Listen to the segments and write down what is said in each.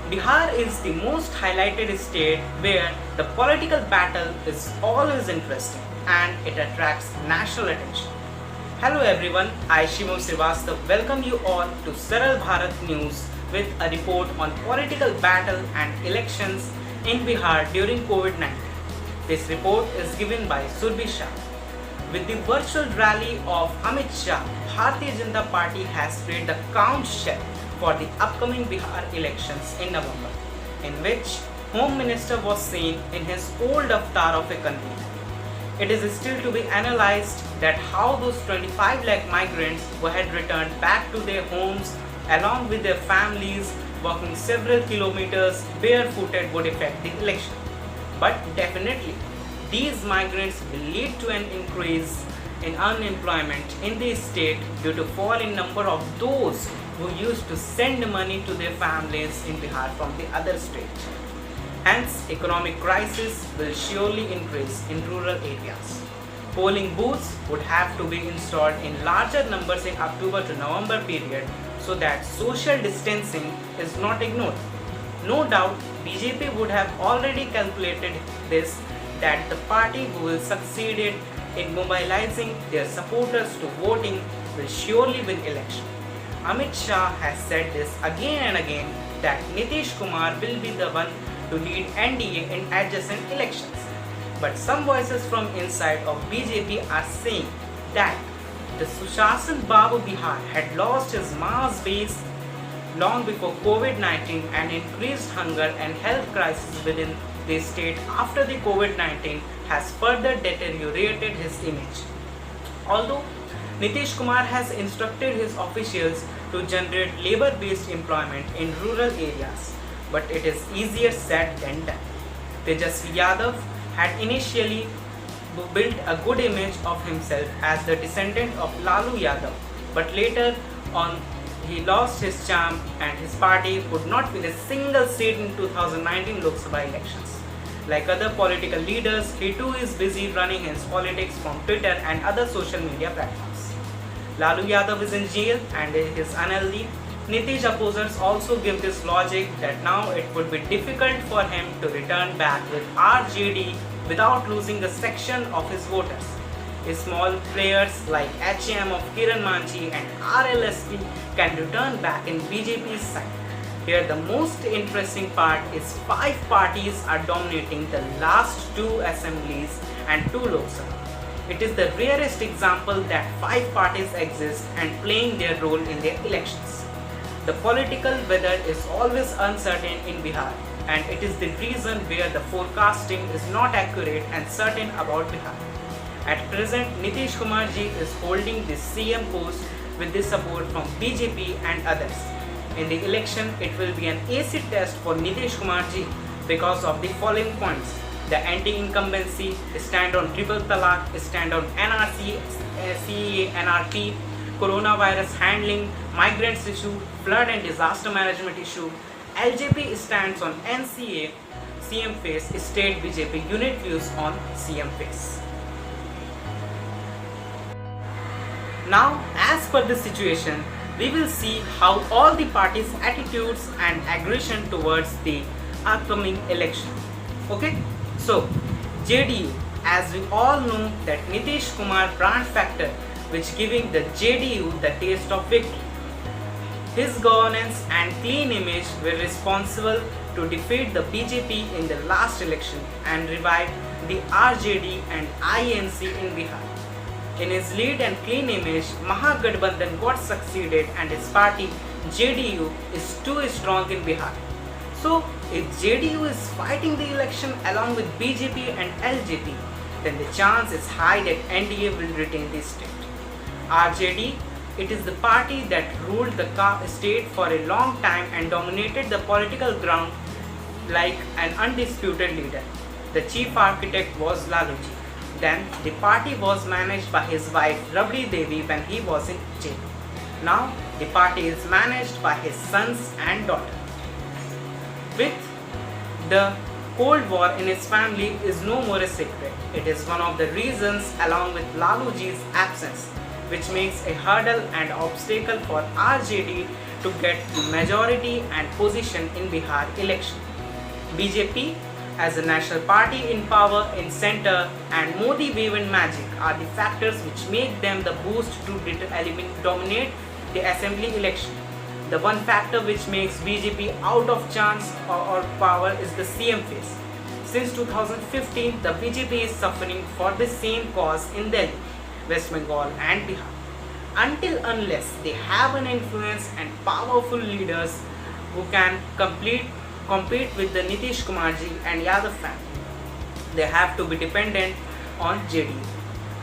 Bihar is the most highlighted state where the political battle is always interesting and it attracts national attention. Hello everyone, I Shivam Srivastava welcome you all to Saral Bharat News with a report on political battle and elections in Bihar during COVID-19. This report is given by Surbhi Shah. With the virtual rally of Amit Shah, Bharatiya Janata Party has played the conch shell for the upcoming Bihar elections in November, in which Home Minister was seen in his old avatar of a convener. It is still to be analyzed that how those 25 lakh migrants who had returned back to their homes along with their families walking several kilometers barefooted would affect the election. But definitely, these migrants will lead to an increase in unemployment in the state due to fall in number of those who used to send money to their families in Bihar from the other state. Hence, economic crisis will surely increase in rural areas. Polling booths would have to be installed in larger numbers in October to November period so that social distancing is not ignored. No doubt, BJP would have already calculated this that the party who will succeed in mobilizing their supporters to voting will surely win election. Amit Shah has said this again and again that Nitish Kumar will be the one to lead NDA in adjacent elections. But some voices from inside of BJP are saying that the Sushasan Babu Bihar had lost his mass base long before COVID-19 and increased hunger and health crisis within the state after the COVID-19 has further deteriorated his image. Although Nitish Kumar has instructed his officials to generate labor-based employment in rural areas, but it is easier said than done. Tejasvi Yadav had initially built a good image of himself as the descendant of Lalu Yadav, but later on he lost his charm and his party could not win a single seat in 2019 Lok Sabha elections. Like other political leaders, he too is busy running his politics from Twitter and other social media platforms. Lalu Yadav is in jail and is unhealthy. Nitish opposers also give this logic that now it would be difficult for him to return back with RJD without losing a section of his voters. Small players like HM of Kiran Manji and RLSP can return back in BJP's side. Here the most interesting part is 5 parties are dominating the last 2 assemblies and 2 Lok Sabha. It is the rarest example that 5 parties exist and playing their role in their elections. The political weather is always uncertain in Bihar and it is the reason where the forecasting is not accurate and certain about Bihar. At present, Nitish Kumar ji is holding the CM post with the support from BJP and others. In the election, it will be an acid test for Nitish Kumar ji because of the following points: the anti-incumbency, stand on triple talaq, stand on NRC, CEA, NRP, coronavirus handling, migrants issue, flood and disaster management issue. LJP stands on NCA, CM face, state BJP unit views on CM face. Now, as per the situation, we will see how all the parties' attitudes and aggression towards the upcoming election. Okay, so JDU, as we all know that Nitish Kumar brand factor which giving the JDU the taste of victory. His governance and clean image were responsible to defeat the BJP in the last election and revive the RJD and INC in Bihar. In his lead and clean image, Mahagathbandhan got succeeded and his party JDU is too strong in Bihar. So, if JDU is fighting the election along with BJP and LJP, then the chance is high that NDA will retain the state. RJD, it is the party that ruled the state for a long time and dominated the political ground like an undisputed leader. The chief architect was Laluji. Then the party was managed by his wife Rabdi Devi when he was in jail. Now the party is managed by his sons and daughter. With the Cold War in his family is no more a secret. It is one of the reasons along with Laluji's absence which makes a hurdle and obstacle for RJD to get majority and position in Bihar election. BJP as a national party in power in center and Modi wave and magic are the factors which make them the boost to dominate the assembly election. The one factor which makes BJP out of chance or power is the CM phase. Since 2015, the BJP is suffering for the same cause in Delhi, West Bengal and Bihar. Until unless they have an influence and powerful leaders who can compete with the Nitish Kumarji and Yadav family, they have to be dependent on JDU.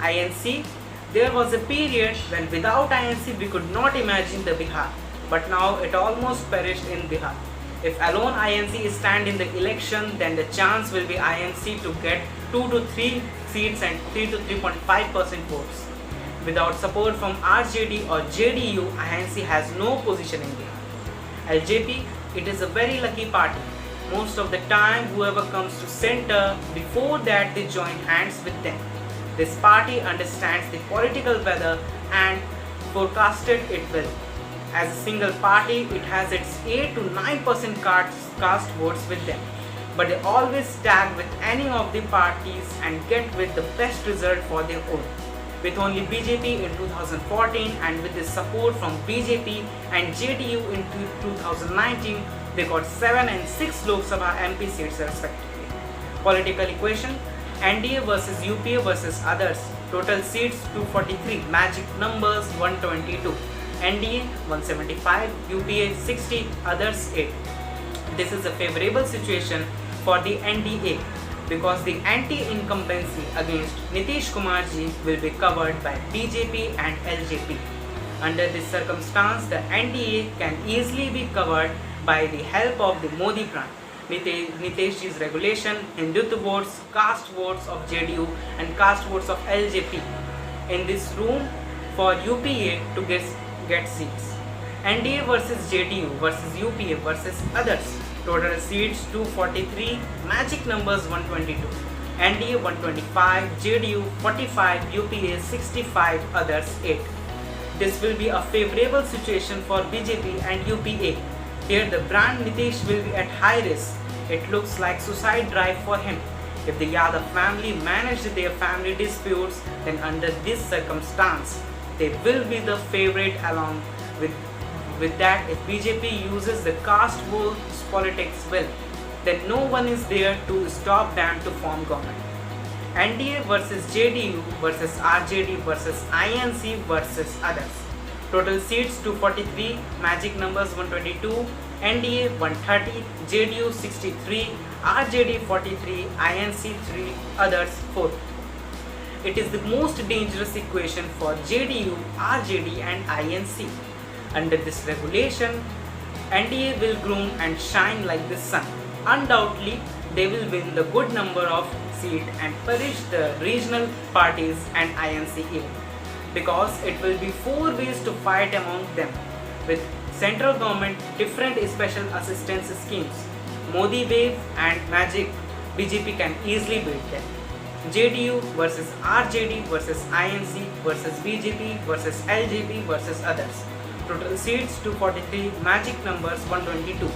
INC, there was a period when without INC we could not imagine the Bihar, but now it almost perished in Bihar. If alone INC stand in the election, then the chance will be INC to get 2 to 3 seats and 3 to 3.5% votes. Without support from RJD or JDU, INC has no position in Bihar. LJP, it is a very lucky party. Most of the time, whoever comes to center, before that they join hands with them. This party understands the political weather and forecasted it well. As a single party, it has its 8 to 9% cast votes with them. But they always tag with any of the parties and get with the best result for their own. With only BJP in 2014 and with the support from BJP and JDU in 2019, they got 7 and 6 Lok Sabha MP seats respectively. Political equation: NDA versus UPA versus others. Total seats 243, magic numbers 122. NDA 175, UPA 60, others 8. This is a favorable situation for the NDA because the anti-incumbency against Nitish Kumarji will be covered by BJP and LJP. Under this circumstance, the NDA can easily be covered by the help of the Modi brand, Nitish's regulation, Hindutva votes, caste votes of JDU and caste votes of LJP. In this room for UPA to get seats. NDA versus JDU versus UPA versus others. Total seats 243, magic numbers 122. NDA 125, JDU 45, UPA 65, others 8. This will be a favorable situation for BJP and UPA. Here the brand Nitish will be at high risk. It looks like suicide drive for him. If the Yadav family manage their family disputes, then under this circumstance, they will be the favorite along with that. If BJP uses the caste votes politics well, then no one is there to stop them to form government. NDA versus JDU versus RJD versus INC versus others. Total seats 243, magic numbers 122, NDA 130, JDU 63, RJD 43, INC 3, others 4. It is the most dangerous equation for JDU, RJD and INC. Under this regulation, NDA will groom and shine like the sun. Undoubtedly, they will win the good number of seats and perish the regional parties and INC even. Because it will be 4 ways to fight among them. With central government different special assistance schemes, Modi wave and magic, BJP can easily beat them. JDU versus RJD versus INC versus BJP versus LJP versus others. Total seats 243, magic numbers 122.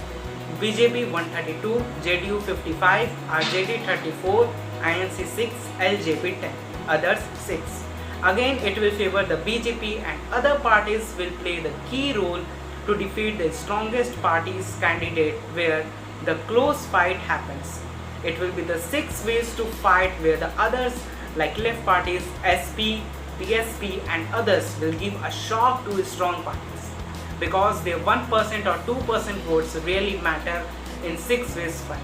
BJP 132, JDU 55, RJD 34, INC 6, LJP 10, others 6. Again, it will favor the BJP and other parties will play the key role to defeat the strongest party's candidate where the close fight happens. It will be the 6 ways to fight where the others like left parties, SP, PSP and others will give a shock to strong parties because their 1% or 2% votes really matter in 6 ways fight.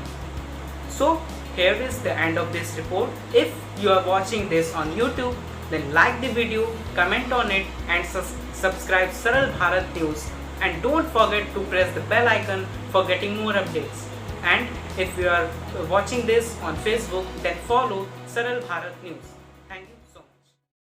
So here is the end of this report. If you are watching this on YouTube, then like the video, comment on it and subscribe Saral Bharat News, and don't forget to press the bell icon for getting more updates. And if you are watching this on Facebook, then follow Saral Bharat News.